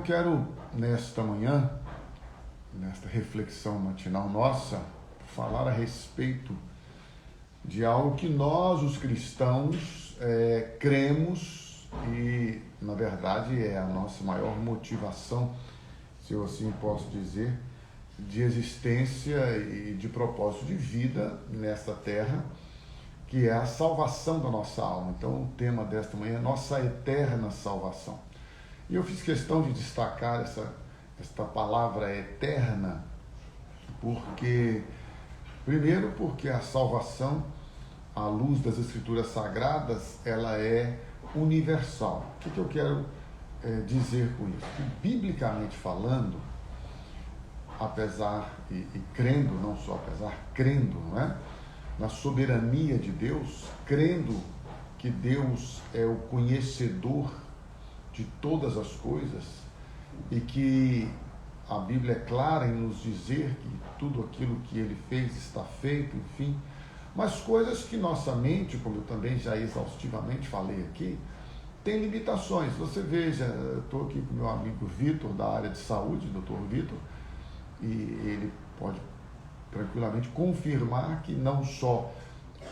eu quero, nesta manhã, nesta reflexão matinal nossa, falar a respeito de algo que nós, os cristãos, cremos e, na verdade, é a nossa maior motivação, se eu assim posso dizer, de existência e de propósito de vida nesta terra, que é a salvação da nossa alma. Então, o tema desta manhã é nossa eterna salvação. E eu fiz questão de destacar esta palavra eterna, porque a salvação, à luz das Escrituras Sagradas, ela é universal. O que eu quero dizer com isso? Que, biblicamente falando, apesar e crendo, não só apesar, crendo, não é? Na soberania de Deus, crendo que Deus é o conhecedor de todas as coisas e que a Bíblia é clara em nos dizer que tudo aquilo que Ele fez está feito, enfim, mas coisas que nossa mente, como eu também já exaustivamente falei aqui, tem limitações. Você veja, eu estou aqui com meu amigo Vitor, da área de saúde, Dr. Vitor, e ele pode tranquilamente confirmar que não só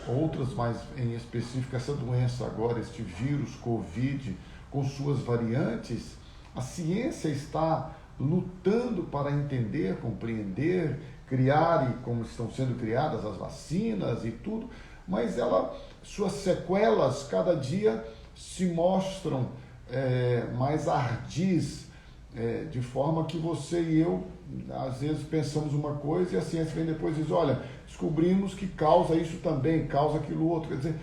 outras, mas em específico essa doença agora, este vírus Covid, com suas variantes, a ciência está lutando para entender, compreender, criar, e como estão sendo criadas as vacinas e tudo, mas suas sequelas cada dia se mostram mais ardis, de forma que você e eu, às vezes, pensamos uma coisa e a ciência vem depois e diz, olha, descobrimos que causa isso também, causa aquilo outro. Quer dizer,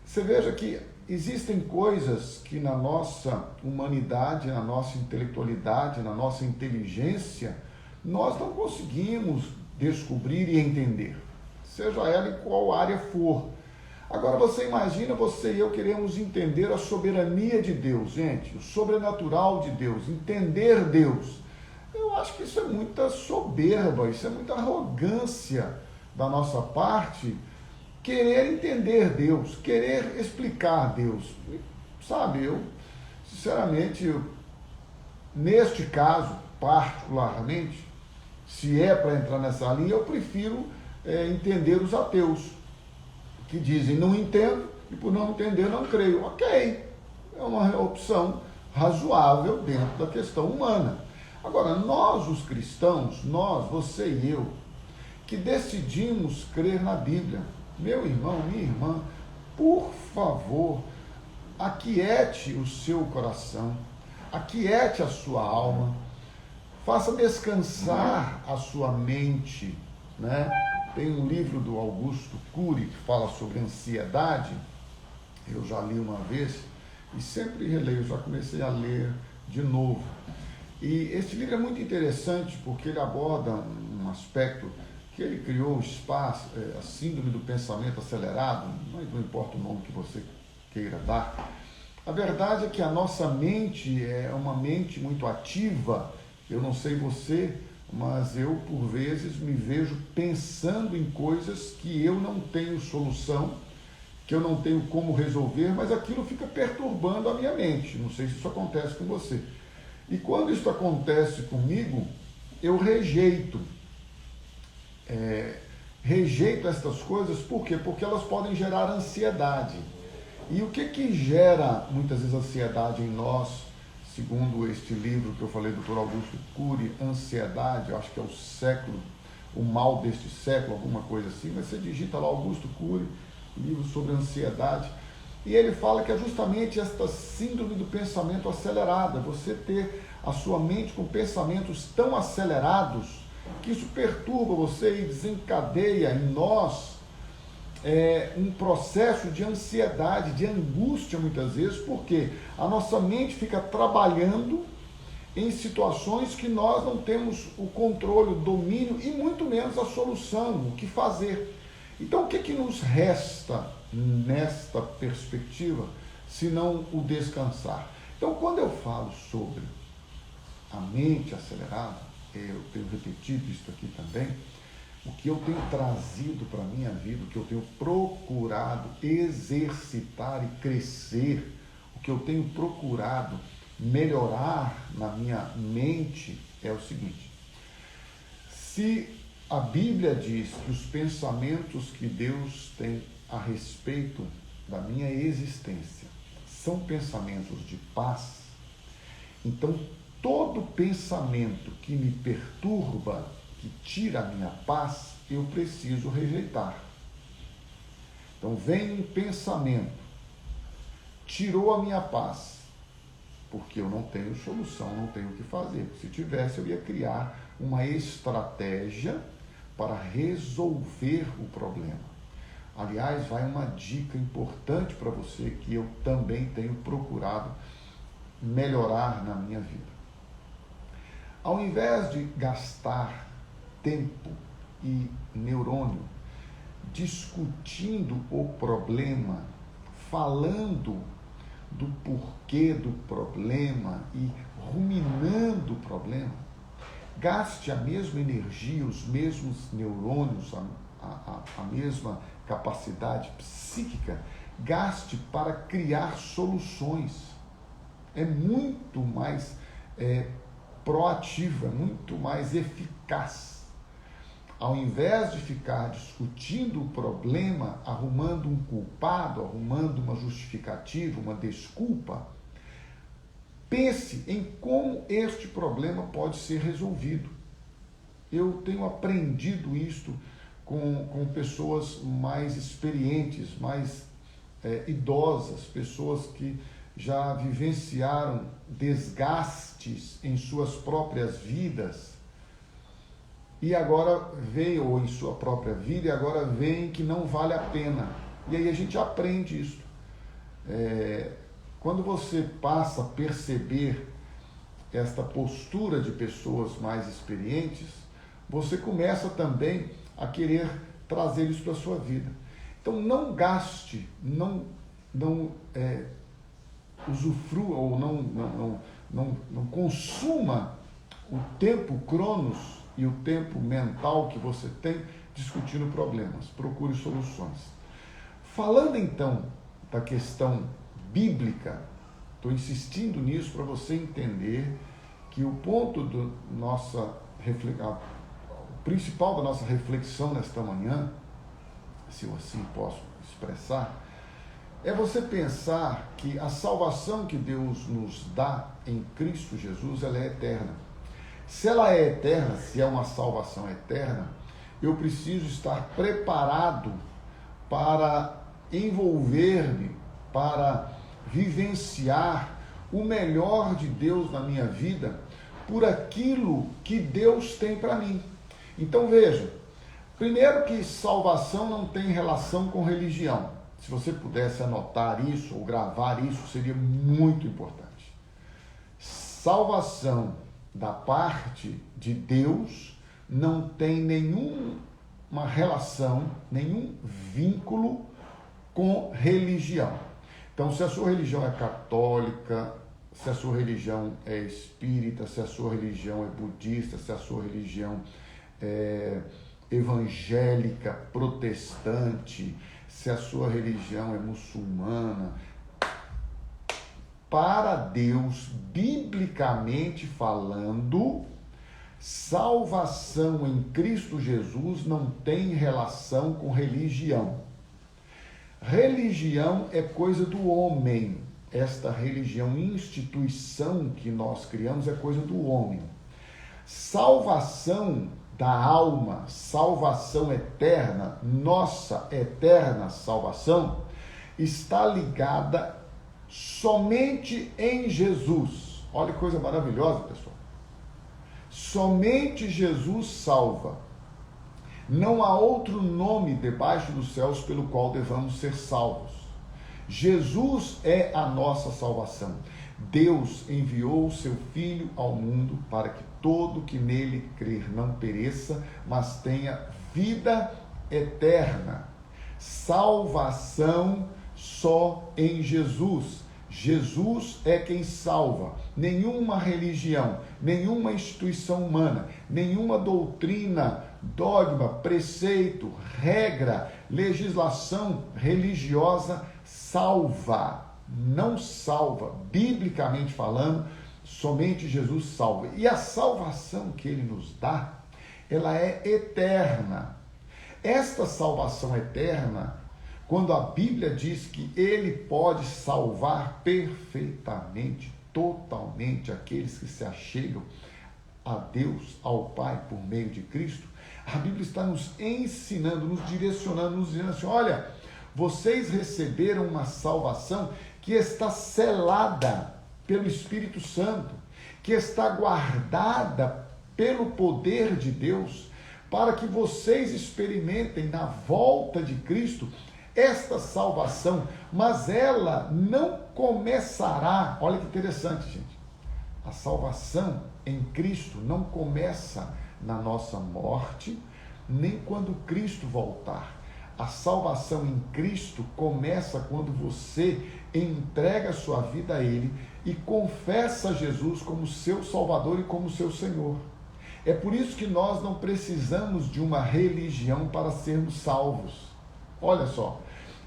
você veja que existem coisas que na nossa humanidade, na nossa intelectualidade, na nossa inteligência, nós não conseguimos descobrir e entender, seja ela em qual área for. Agora você imagina, você e eu queremos entender a soberania de Deus, gente, o sobrenatural de Deus, entender Deus. Eu acho que isso é muita soberba, isso é muita arrogância da nossa parte, querer entender Deus, querer explicar Deus. Sabe, eu, sinceramente, neste caso, particularmente, se é para entrar nessa linha, eu prefiro entender os ateus, que dizem não entendo e por não entender não creio. Ok, é uma opção razoável dentro da questão humana. Agora, nós os cristãos, nós, você e eu, que decidimos crer na Bíblia, meu irmão, minha irmã, por favor, aquiete o seu coração, aquiete a sua alma, faça descansar a sua mente, né? Tem um livro do Augusto Cury que fala sobre ansiedade, eu já li uma vez e sempre releio, já comecei a ler de novo. E esse livro é muito interessante porque ele aborda um aspecto que ele criou, o espaço, a síndrome do pensamento acelerado, mas não importa o nome que você queira dar. A verdade é que a nossa mente é uma mente muito ativa. Eu não sei você, mas eu, por vezes, me vejo pensando em coisas que eu não tenho solução, que eu não tenho como resolver, mas aquilo fica perturbando a minha mente. Não sei se isso acontece com você. E quando isso acontece comigo, eu rejeito. Rejeito estas coisas, por quê? Porque elas podem gerar ansiedade. E o que gera, muitas vezes, ansiedade em nós? Segundo este livro que eu falei do Dr. Augusto Cury, Ansiedade, eu acho que é o mal deste século, alguma coisa assim, mas você digita lá Augusto Cury, livro sobre ansiedade, e ele fala que é justamente esta síndrome do pensamento acelerado, você ter a sua mente com pensamentos tão acelerados, que isso perturba você e desencadeia em nós um processo de ansiedade, de angústia muitas vezes, porque a nossa mente fica trabalhando em situações que nós não temos o controle, o domínio e muito menos a solução, o que fazer. Então o que nos resta nesta perspectiva, se não o descansar? Então quando eu falo sobre a mente acelerada, eu tenho repetido isso aqui também, o que eu tenho trazido para a minha vida, o que eu tenho procurado exercitar e crescer, o que eu tenho procurado melhorar na minha mente é o seguinte: se a Bíblia diz que os pensamentos que Deus tem a respeito da minha existência são pensamentos de paz, então todo pensamento que me perturba, que tira a minha paz, eu preciso rejeitar. Então vem um pensamento, tirou a minha paz, porque eu não tenho solução, não tenho o que fazer. Se tivesse, eu ia criar uma estratégia para resolver o problema. Aliás, vai uma dica importante para você que eu também tenho procurado melhorar na minha vida. Ao invés de gastar tempo e neurônio discutindo o problema, falando do porquê do problema e ruminando o problema, gaste a mesma energia, os mesmos neurônios, a mesma capacidade psíquica, gaste para criar soluções. É muito mais proativo, é muito mais eficaz. Ao invés de ficar discutindo o problema, arrumando um culpado, arrumando uma justificativa, uma desculpa, pense em como este problema pode ser resolvido. Eu tenho aprendido isto com pessoas mais experientes, mais idosas, pessoas que já vivenciaram desgastes em suas próprias vidas e agora veio, ou em sua própria vida, e agora veem que não vale a pena. E aí a gente aprende isso. Quando você passa a perceber esta postura de pessoas mais experientes, você começa também a querer trazer isso para a sua vida. Então não gaste, não usufrua ou não consuma o tempo cronos e o tempo mental que você tem discutindo problemas. Procure soluções. Falando então da questão bíblica, estou insistindo nisso para você entender que o ponto o principal da nossa reflexão nesta manhã, se eu assim posso expressar, é você pensar que a salvação que Deus nos dá em Cristo Jesus, ela é eterna. Se ela é eterna, se é uma salvação eterna, eu preciso estar preparado para envolver-me, para vivenciar o melhor de Deus na minha vida por aquilo que Deus tem para mim. Então veja, primeiro que salvação não tem relação com religião. Se você pudesse anotar isso ou gravar isso, seria muito importante. Salvação da parte de Deus não tem nenhuma relação, nenhum vínculo com religião. Então, se a sua religião é católica, se a sua religião é espírita, se a sua religião é budista, se a sua religião é evangélica, protestante, se a sua religião é muçulmana, para Deus, biblicamente falando, salvação em Cristo Jesus não tem relação com religião. Religião é coisa do homem. Esta religião, instituição que nós criamos, é coisa do homem. Salvação da alma, salvação eterna, nossa eterna salvação, está ligada somente em Jesus. Olha que coisa maravilhosa, pessoal. Somente Jesus salva. Não há outro nome debaixo dos céus pelo qual devamos ser salvos. Jesus é a nossa salvação. Deus enviou o seu Filho ao mundo para que todo que nele crer não pereça, mas tenha vida eterna. Salvação só em Jesus. Jesus é quem salva. Nenhuma religião, nenhuma instituição humana, nenhuma doutrina, dogma, preceito, regra, legislação religiosa salva. não salva, biblicamente falando, somente Jesus salva. E a salvação que ele nos dá, ela é eterna. Esta salvação eterna, quando a Bíblia diz que ele pode salvar perfeitamente, totalmente aqueles que se achegam a Deus, ao Pai, por meio de Cristo, a Bíblia está nos ensinando, nos direcionando, nos dizendo assim, olha, vocês receberam uma salvação que está selada pelo Espírito Santo, que está guardada pelo poder de Deus, para que vocês experimentem na volta de Cristo esta salvação, mas ela não começará, olha que interessante, gente, a salvação em Cristo não começa na nossa morte, nem quando Cristo voltar. A salvação em Cristo começa quando você entrega a sua vida a Ele e confessa Jesus como seu Salvador e como seu Senhor. É por isso que nós não precisamos de uma religião para sermos salvos. Olha só,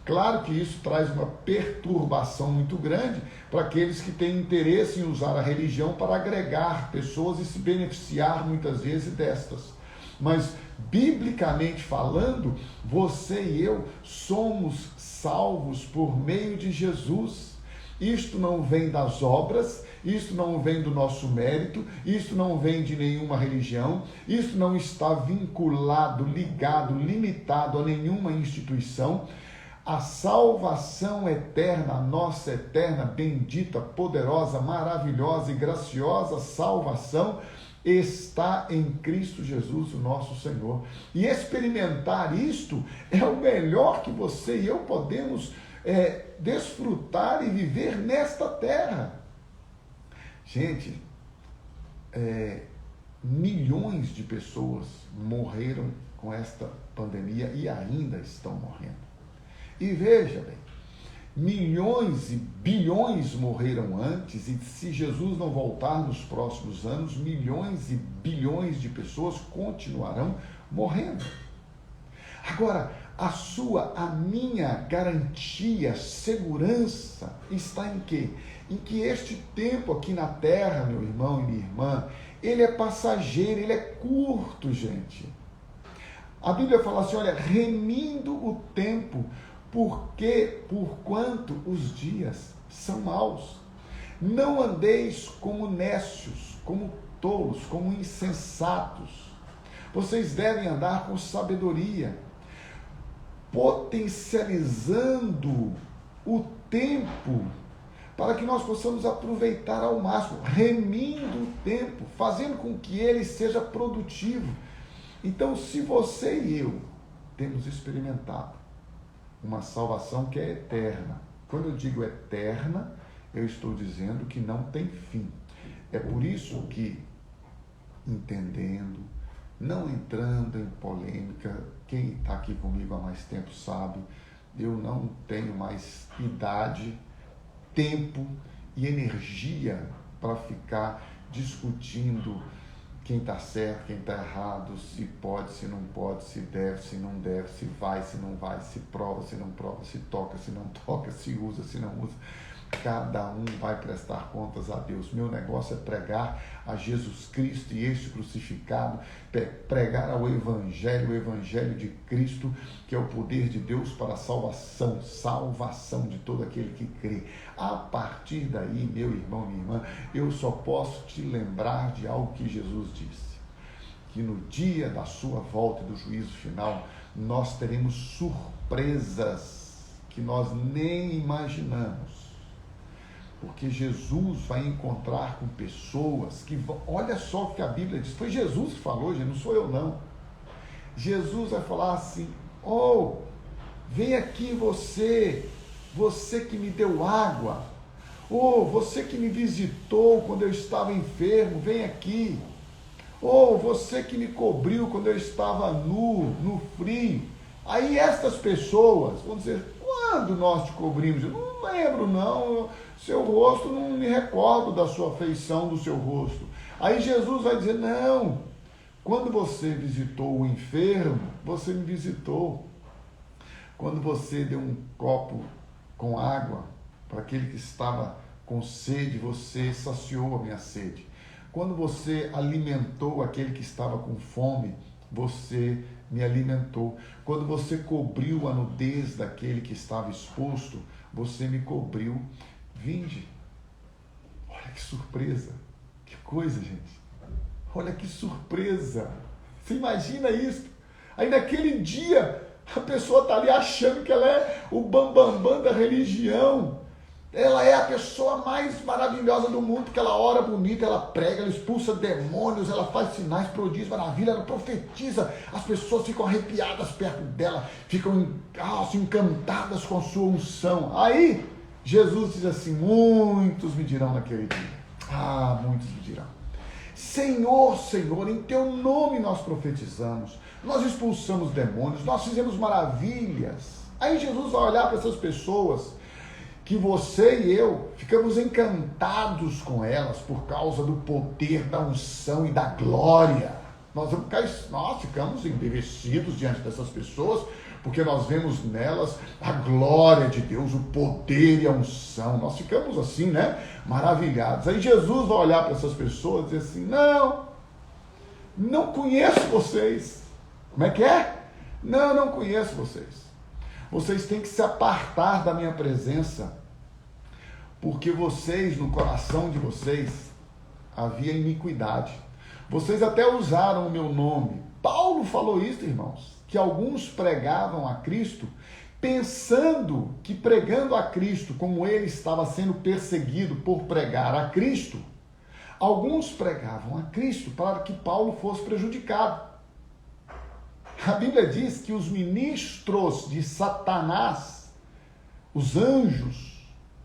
claro que isso traz uma perturbação muito grande para aqueles que têm interesse em usar a religião para agregar pessoas e se beneficiar muitas vezes destas. Mas, biblicamente falando, você e eu somos salvos por meio de Jesus. Isto não vem das obras, isto não vem do nosso mérito, isto não vem de nenhuma religião, isto não está vinculado, ligado, limitado a nenhuma instituição. A salvação eterna, a nossa eterna, bendita, poderosa, maravilhosa e graciosa salvação está em Cristo Jesus, o nosso Senhor. E experimentar isto é o melhor que você e eu podemos desfrutar e viver nesta terra. Gente, milhões de pessoas morreram com esta pandemia e ainda estão morrendo. E veja bem, milhões e bilhões morreram antes, e se Jesus não voltar nos próximos anos, milhões e bilhões de pessoas continuarão morrendo. Agora, a minha garantia, segurança está em quê? Em que este tempo aqui na terra, meu irmão e minha irmã, ele é passageiro, ele é curto, gente. A Bíblia fala assim, olha, remindo o tempo, porquanto os dias são maus. Não andeis como nécios, como tolos, como insensatos. Vocês devem andar com sabedoria, potencializando o tempo para que nós possamos aproveitar ao máximo, remindo o tempo, fazendo com que ele seja produtivo. Então, se você e eu temos experimentado uma salvação que é eterna, quando eu digo eterna, eu estou dizendo que não tem fim. É por isso que, entendendo, não entrando em polêmica, quem está aqui comigo há mais tempo sabe, eu não tenho mais idade, tempo e energia para ficar discutindo quem está certo, quem está errado, se pode, se não pode, se deve, se não deve, se vai, se não vai, se prova, se não prova, se toca, se não toca, se usa, se não usa. Cada um vai prestar contas a Deus. Meu negócio é pregar a Jesus Cristo e este crucificado, pregar ao Evangelho, o Evangelho de Cristo, que é o poder de Deus para a salvação de todo aquele que crê. A partir daí, meu irmão, minha irmã, eu só posso te lembrar de algo que Jesus disse, que no dia da sua volta e do juízo final, nós teremos surpresas que nós nem imaginamos. Porque Jesus vai encontrar com pessoas que vão... Olha só o que a Bíblia diz. Foi Jesus que falou, gente, não sou eu não. Jesus vai falar assim, vem aqui você que me deu água, você que me visitou quando eu estava enfermo, vem aqui. Você que me cobriu quando eu estava nu, no frio. Aí estas pessoas vão dizer, quando nós te cobrimos? Eu não lembro não, seu rosto, não me recordo da sua feição, do seu rosto. Aí Jesus vai dizer, não, quando você visitou o enfermo, você me visitou. Quando você deu um copo com água Para aquele que estava com sede, você saciou a minha sede. Quando você alimentou aquele que estava com fome, você me alimentou. Quando você cobriu a nudez daquele que estava exposto, você me cobriu. Vinde. Olha que surpresa. Que coisa, gente. Olha que surpresa. Você imagina isso? Aí naquele dia, a pessoa está ali achando que ela é o bambambam da religião. Ela é a pessoa mais maravilhosa do mundo, porque ela ora bonita, ela prega, ela expulsa demônios, ela faz sinais, prodígios, maravilha, ela profetiza. As pessoas ficam arrepiadas perto dela, ficam assim, encantadas com a sua unção. Aí, Jesus diz assim, muitos me dirão naquele dia. Muitos me dirão. Senhor, Senhor, em teu nome nós profetizamos, nós expulsamos demônios, nós fizemos maravilhas. Aí Jesus vai olhar para essas pessoas que você e eu ficamos encantados com elas por causa do poder da unção e da glória. Nós ficamos embevecidos diante dessas pessoas, porque nós vemos nelas a glória de Deus, o poder e a unção. Nós ficamos assim, né? Maravilhados. Aí Jesus vai olhar para essas pessoas e dizer assim, não conheço vocês. Como é que é? Não conheço vocês. Vocês têm que se apartar da minha presença, porque vocês, no coração de vocês, havia iniquidade. Vocês até usaram o meu nome. Paulo falou isso, irmãos, que alguns pregavam a Cristo, pensando que pregando a Cristo, como ele estava sendo perseguido por pregar a Cristo, alguns pregavam a Cristo para que Paulo fosse prejudicado. A Bíblia diz que os ministros de Satanás, os anjos,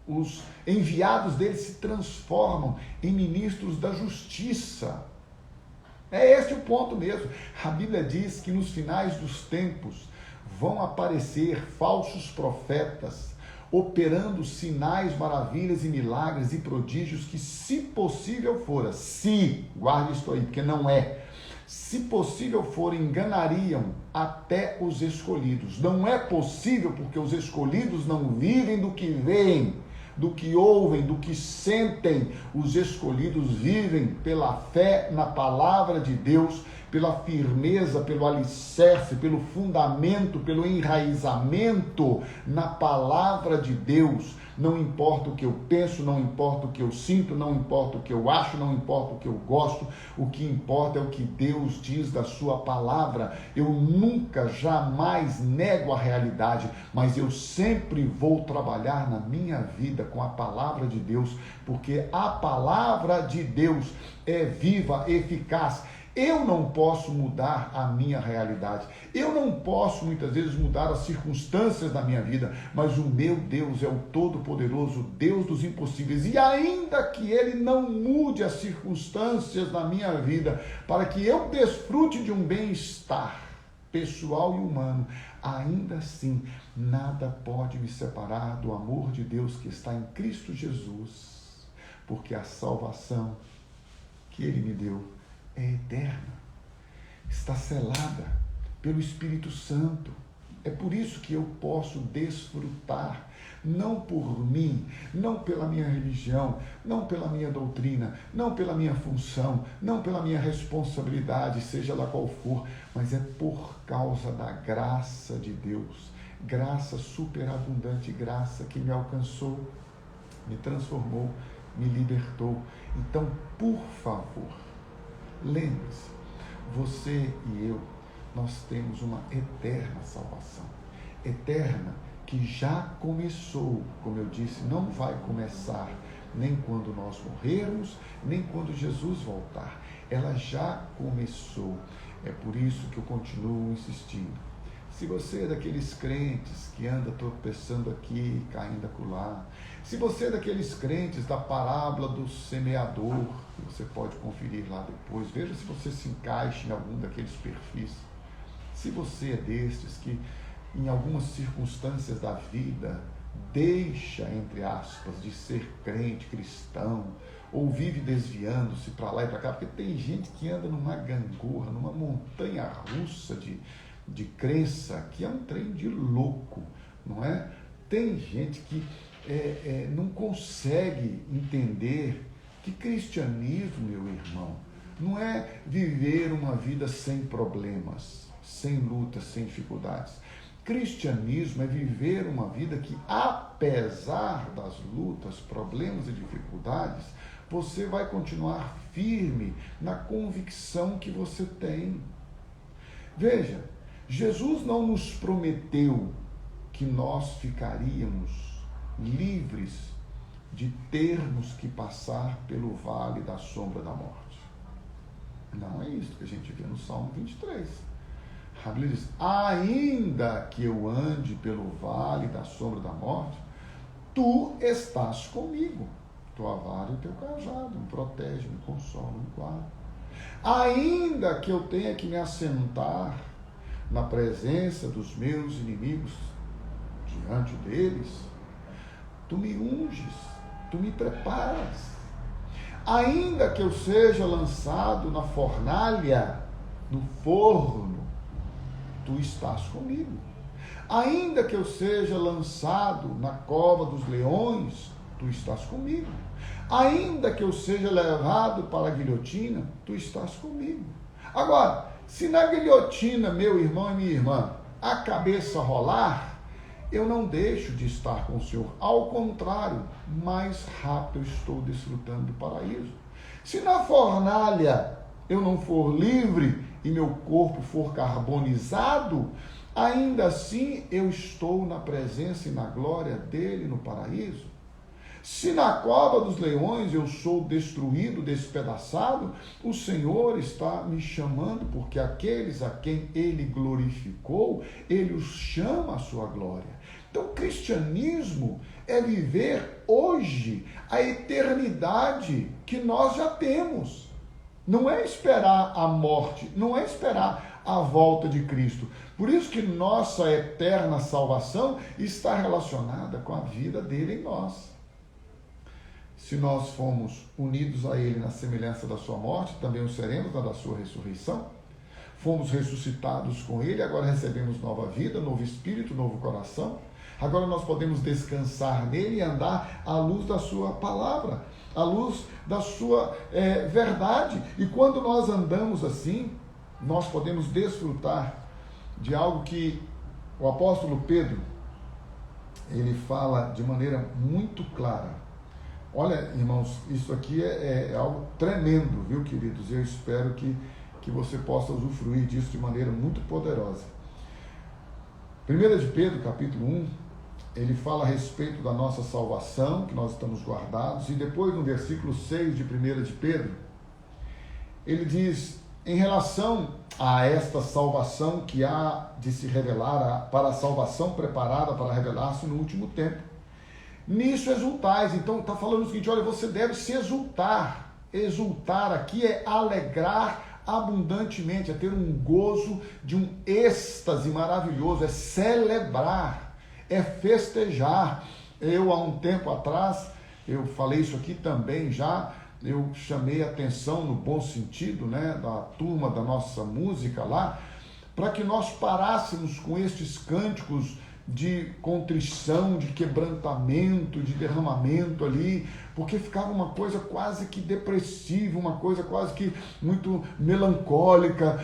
os enviados dele se transformam em ministros da justiça. É esse o ponto mesmo. A Bíblia diz que nos finais dos tempos vão aparecer falsos profetas, operando sinais, maravilhas e milagres e prodígios que, se possível fora, guarde isso aí, porque não é, se possível for, enganariam até os escolhidos. Não é possível porque os escolhidos não vivem do que veem, do que ouvem, do que sentem. Os escolhidos vivem pela fé na palavra de Deus, pela firmeza, pelo alicerce, pelo fundamento, pelo enraizamento na palavra de Deus. Não importa o que eu penso, não importa o que eu sinto, não importa o que eu acho, não importa o que eu gosto, o que importa é o que Deus diz da sua palavra. Eu nunca, jamais nego a realidade, mas eu sempre vou trabalhar na minha vida com a palavra de Deus, porque a palavra de Deus é viva, eficaz. Eu não posso mudar a minha realidade, eu não posso muitas vezes mudar as circunstâncias da minha vida, mas o meu Deus é o Todo-Poderoso, Deus dos impossíveis, e ainda que Ele não mude as circunstâncias da minha vida, para que eu desfrute de um bem-estar pessoal e humano, ainda assim, nada pode me separar do amor de Deus que está em Cristo Jesus, porque a salvação que Ele me deu é eterna, está selada pelo Espírito Santo. É por isso que eu posso desfrutar, não por mim, não pela minha religião, não pela minha doutrina, não pela minha função, não pela minha responsabilidade, seja lá qual for, mas é por causa da graça de Deus, graça superabundante, graça que me alcançou, me transformou, me libertou. Então, por favor, lembre-se, você e eu, nós temos uma eterna salvação, eterna, que já começou, como eu disse, não vai começar nem quando nós morrermos, nem quando Jesus voltar, ela já começou. É por isso que eu continuo insistindo. Se você é daqueles crentes que anda tropeçando aqui, caindo acolá, se você é daqueles crentes da parábola do semeador, que você pode conferir lá depois, veja se você se encaixa em algum daqueles perfis. Se você é destes que, em algumas circunstâncias da vida, deixa, entre aspas, de ser crente, cristão, ou vive desviando-se para lá e para cá, porque tem gente que anda numa gangorra, numa montanha russa de crença, que é um trem de louco, não é? Tem gente que não consegue entender que cristianismo, meu irmão, não é viver uma vida sem problemas, sem lutas, sem dificuldades. Cristianismo é viver uma vida que, apesar das lutas, problemas e dificuldades, você vai continuar firme na convicção que você tem. Veja, Jesus não nos prometeu que nós ficaríamos livres de termos que passar pelo vale da sombra da morte. Não é isso que a gente vê no Salmo 23. A Bíblia diz: ainda que eu ande pelo vale da sombra da morte, tu estás comigo. Tua vara e o teu cajado me protege, me consola, me guarda. Ainda que eu tenha que me assentar na presença dos meus inimigos, diante deles, tu me unges, tu me preparas. Ainda que eu seja lançado na fornalha, no forno, tu estás comigo. Ainda que eu seja lançado na cova dos leões, tu estás comigo. Ainda que eu seja levado para a guilhotina, tu estás comigo. Agora, se na guilhotina, meu irmão e minha irmã, a cabeça rolar, eu não deixo de estar com o Senhor. Ao contrário, mais rápido eu estou desfrutando do paraíso. Se na fornalha eu não for livre e meu corpo for carbonizado, ainda assim eu estou na presença e na glória dele no paraíso. Se na cova dos leões eu sou destruído, despedaçado, o Senhor está me chamando, porque aqueles a quem ele glorificou, ele os chama à sua glória. Então, o cristianismo é viver hoje a eternidade que nós já temos. Não é esperar a morte, não é esperar a volta de Cristo. Por isso que nossa eterna salvação está relacionada com a vida dele em nós. Se nós fomos unidos a ele na semelhança da sua morte, também o seremos na da sua ressurreição. Fomos ressuscitados com ele, agora recebemos nova vida, novo espírito, novo coração. Agora nós podemos descansar nele e andar à luz da sua palavra, à luz da sua verdade. E quando nós andamos assim, nós podemos desfrutar de algo que o apóstolo Pedro, ele fala de maneira muito clara. Olha, irmãos, isso aqui é algo tremendo, viu, queridos? Eu espero que você possa usufruir disso de maneira muito poderosa. 1 de Pedro, capítulo 1, ele fala a respeito da nossa salvação, que nós estamos guardados, e depois no versículo 6 de 1 de Pedro, ele diz, em relação a esta salvação que há de se revelar, para a salvação preparada para revelar-se no último tempo, nisso exultais. Então está falando o seguinte: olha, você deve se exultar. Exultar aqui é alegrar abundantemente, é ter um gozo de um êxtase maravilhoso, é celebrar, é festejar. Eu, há um tempo atrás, eu falei isso aqui também já, eu chamei a atenção no bom sentido, né, da turma da nossa música lá, para que nós parássemos com estes cânticos de contrição, de quebrantamento, de derramamento ali, porque ficava uma coisa quase que depressiva, uma coisa quase que muito melancólica,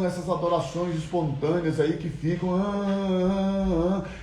essas adorações espontâneas aí que ficam,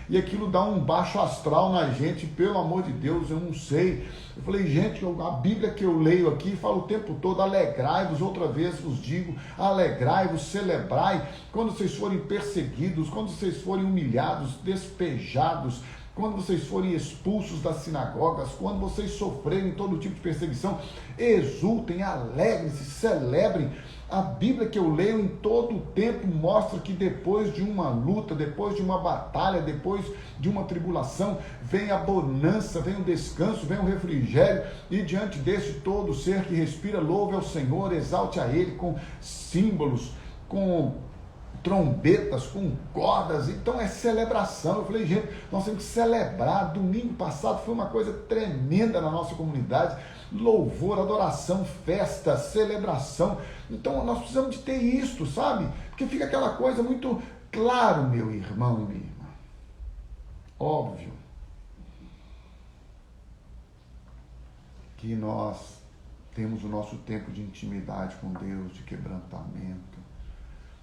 e aquilo dá um baixo astral na gente, pelo amor de Deus, eu não sei. Eu falei, gente, a Bíblia que eu leio aqui fala o tempo todo, alegrai-vos, outra vez vos digo, alegrai-vos, celebrai, quando vocês forem perseguidos, quando vocês forem humilhados, despejados, quando vocês forem expulsos das sinagogas, quando vocês sofrerem todo tipo de perseguição, exultem, alegrem-se, celebrem. A Bíblia que eu leio em todo o tempo mostra que depois de uma luta, depois de uma batalha, depois de uma tribulação, vem a bonança, vem o descanso, vem o refrigério, e diante desse todo ser que respira, louve ao Senhor, exalte a Ele com símbolos, com trombetas, com cordas. Então é celebração. Eu falei, gente, nós temos que celebrar. Domingo passado foi uma coisa tremenda na nossa comunidade, louvor, adoração, festa, celebração. Então nós precisamos de ter isto, sabe? Porque fica aquela coisa muito claro, meu irmão e minha irmã. Óbvio que nós temos o nosso tempo de intimidade com Deus, de quebrantamento.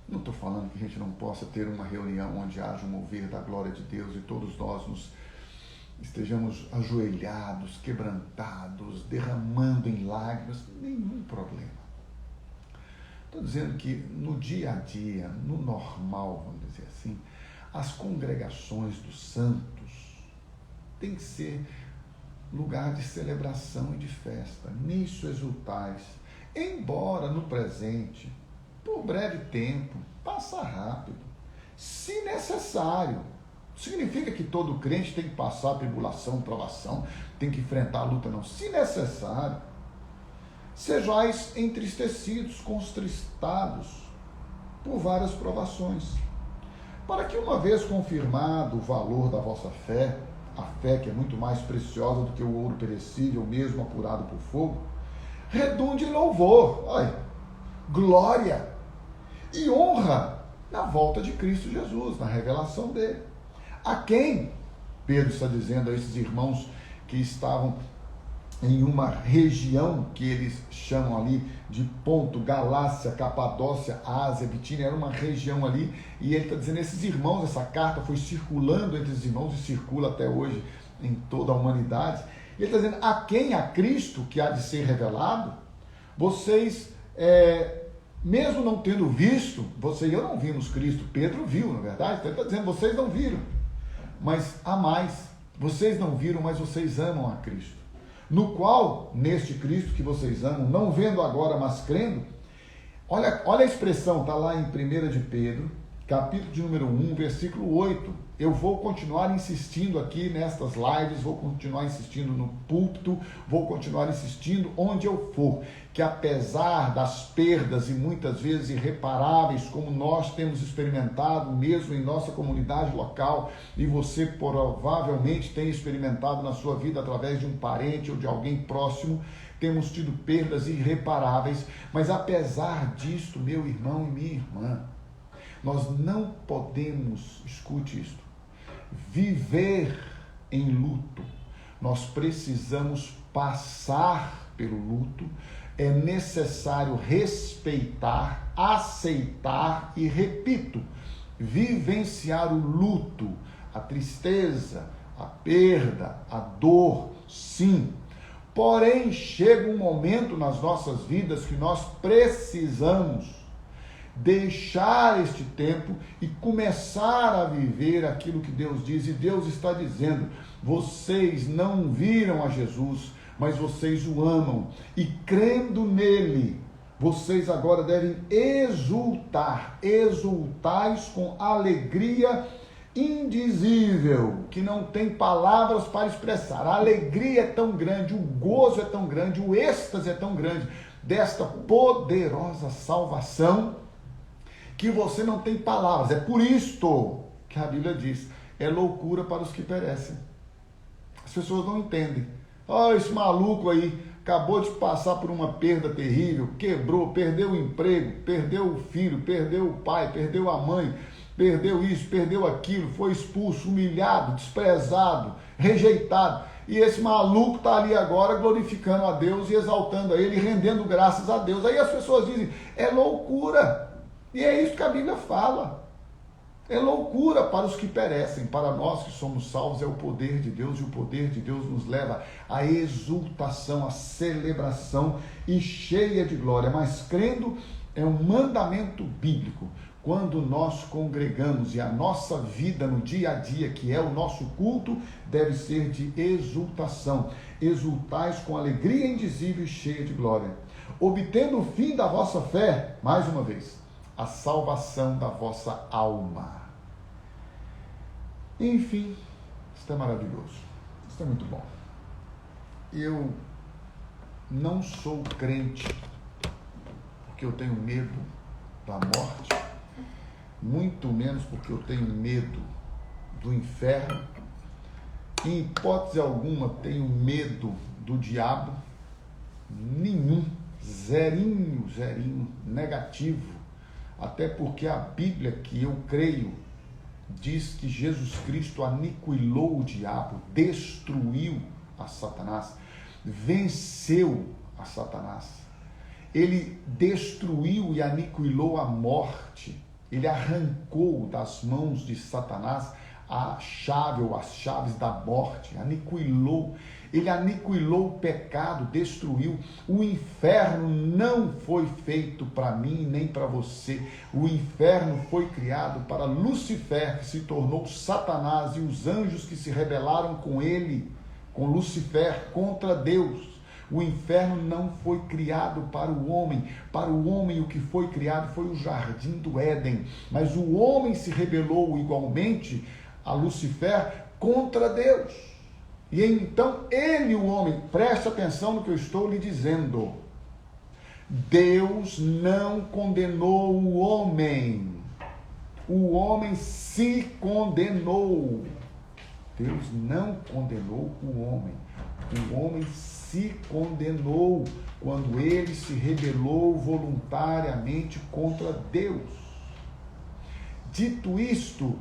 Não estou falando que a gente não possa ter uma reunião onde haja um mover da glória de Deus e todos nós estejamos ajoelhados, quebrantados, derramando em lágrimas, nenhum problema. Estou dizendo que no dia a dia, no normal, vamos dizer assim, as congregações dos santos têm que ser lugar de celebração e de festa. Nisso exultais, embora no presente, por breve tempo, passa rápido, se necessário. Significa que todo crente tem que passar tribulação, provação, tem que enfrentar a luta, não. Se necessário, sejais entristecidos, contristados por várias provações, para que uma vez confirmado o valor da vossa fé, a fé que é muito mais preciosa do que o ouro perecível, mesmo apurado por fogo, redunde em louvor, glória e honra na volta de Cristo Jesus, na revelação dele. A quem? Pedro está dizendo a esses irmãos que estavam em uma região que eles chamam ali de Ponto, Galácia, Capadócia, Ásia, Bitínia, era uma região ali, e ele está dizendo, esses irmãos, essa carta foi circulando entre os irmãos e circula até hoje em toda a humanidade, e ele está dizendo, a quem? A Cristo, que há de ser revelado, vocês, mesmo não tendo visto, você e eu não vimos Cristo, Pedro viu, na verdade, então ele está dizendo, vocês não viram, mas há mais, vocês não viram, mas vocês amam a Cristo, no qual, neste Cristo que vocês amam, não vendo agora, mas crendo. Olha a expressão, está lá em 1 de Pedro, capítulo de número 1, versículo 8. Eu vou continuar insistindo aqui nestas lives, vou continuar insistindo no púlpito, vou continuar insistindo onde eu for, que apesar das perdas e muitas vezes irreparáveis, como nós temos experimentado mesmo em nossa comunidade local, e você provavelmente tem experimentado na sua vida através de um parente ou de alguém próximo, temos tido perdas irreparáveis, mas apesar disto, meu irmão e minha irmã, nós não podemos, escute isto, viver em luto. Nós precisamos passar pelo luto, é necessário respeitar, aceitar e, repito, vivenciar o luto, a tristeza, a perda, a dor, sim. Porém, chega um momento nas nossas vidas que nós precisamos deixar este tempo e começar a viver aquilo que Deus diz. E Deus está dizendo, vocês não viram a Jesus, mas vocês o amam, e crendo nele, vocês agora devem exultar, exultais com alegria indizível, que não tem palavras para expressar. A alegria é tão grande, o gozo é tão grande, o êxtase é tão grande desta poderosa salvação, que você não tem palavras. É por isto que a Bíblia diz, é loucura para os que perecem. As pessoas não entendem. Esse maluco aí acabou de passar por uma perda terrível, quebrou, perdeu o emprego, perdeu o filho, perdeu o pai, perdeu a mãe, perdeu isso, perdeu aquilo, foi expulso, humilhado, desprezado, rejeitado. E esse maluco está ali agora glorificando a Deus e exaltando a Ele, rendendo graças a Deus. Aí as pessoas dizem, é loucura. E é isso que a Bíblia fala. É loucura para os que perecem, para nós que somos salvos é o poder de Deus, e o poder de Deus nos leva à exultação, à celebração e cheia de glória. Mas crendo é um mandamento bíblico. Quando nós congregamos e a nossa vida no dia a dia, que é o nosso culto, deve ser de exultação. Exultais com alegria indizível e cheia de glória, obtendo o fim da vossa fé, mais uma vez, a salvação da vossa alma. Enfim, isso é maravilhoso, isso é muito bom. Eu não sou crente porque eu tenho medo da morte, muito menos porque eu tenho medo do inferno, em hipótese alguma tenho medo do diabo, nenhum, zerinho, negativo. Até porque a Bíblia, que eu creio, diz que Jesus Cristo aniquilou o diabo, destruiu a Satanás. venceu a Satanás. Ele destruiu e aniquilou a morte. Ele arrancou das mãos de Satanás a chave ou as chaves da morte, aniquilou. Ele aniquilou o pecado, destruiu. O inferno não foi feito para mim nem para você. O inferno foi criado para Lucifer, que se tornou Satanás, e os anjos que se rebelaram com ele, com Lucifer, contra Deus. O inferno não foi criado para o homem. Para o homem o que foi criado foi o jardim do Éden. Mas o homem se rebelou igualmente a Lucifer contra Deus. E então ele, o homem, preste atenção no que eu estou lhe dizendo. Deus não condenou o homem. O homem se condenou. Deus não condenou o homem. O homem se condenou quando ele se rebelou voluntariamente contra Deus. Dito isto,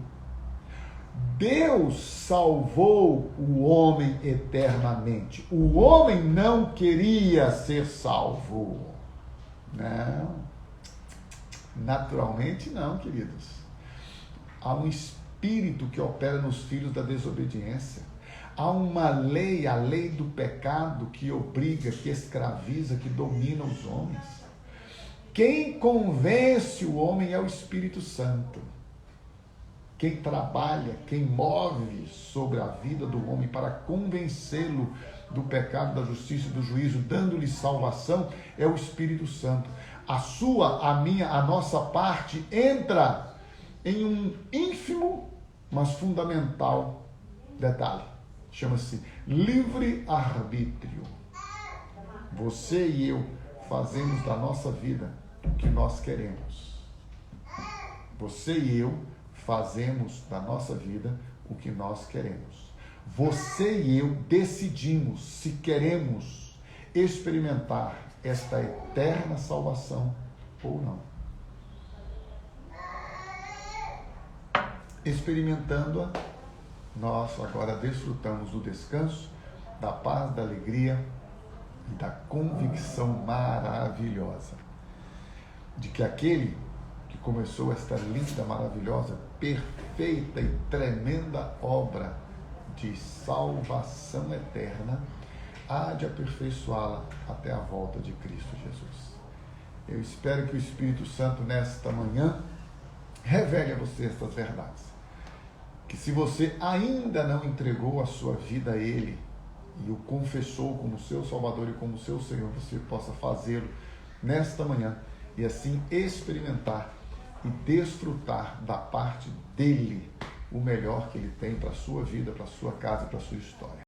Deus salvou o homem eternamente. O homem não queria ser salvo. Não. Naturalmente não, queridos. Há um espírito que opera nos filhos da desobediência. Há uma lei, a lei do pecado, que obriga, que escraviza, que domina os homens. Quem convence o homem é o Espírito Santo. Quem trabalha, quem move sobre a vida do homem para convencê-lo do pecado, da justiça e do juízo, dando-lhe salvação, é o Espírito Santo. A sua, a minha, a nossa parte entra em um ínfimo, mas fundamental detalhe. Chama-se livre-arbítrio. Você e eu fazemos da nossa vida o que nós queremos. Você e eu fazemos da nossa vida o que nós queremos. Você e eu decidimos se queremos experimentar esta eterna salvação ou não. Experimentando-a, nós agora desfrutamos do descanso, da paz, da alegria e da convicção maravilhosa de que aquele que começou esta linda, maravilhosa, perfeita e tremenda obra de salvação eterna há de aperfeiçoá-la até a volta de Cristo Jesus. Eu espero que o Espírito Santo nesta manhã revele a você estas verdades. Que se você ainda não entregou a sua vida a Ele e o confessou como seu Salvador e como seu Senhor, você possa fazê-lo nesta manhã e assim experimentar e desfrutar da parte dEle o melhor que Ele tem para a sua vida, para a sua casa e para a sua história.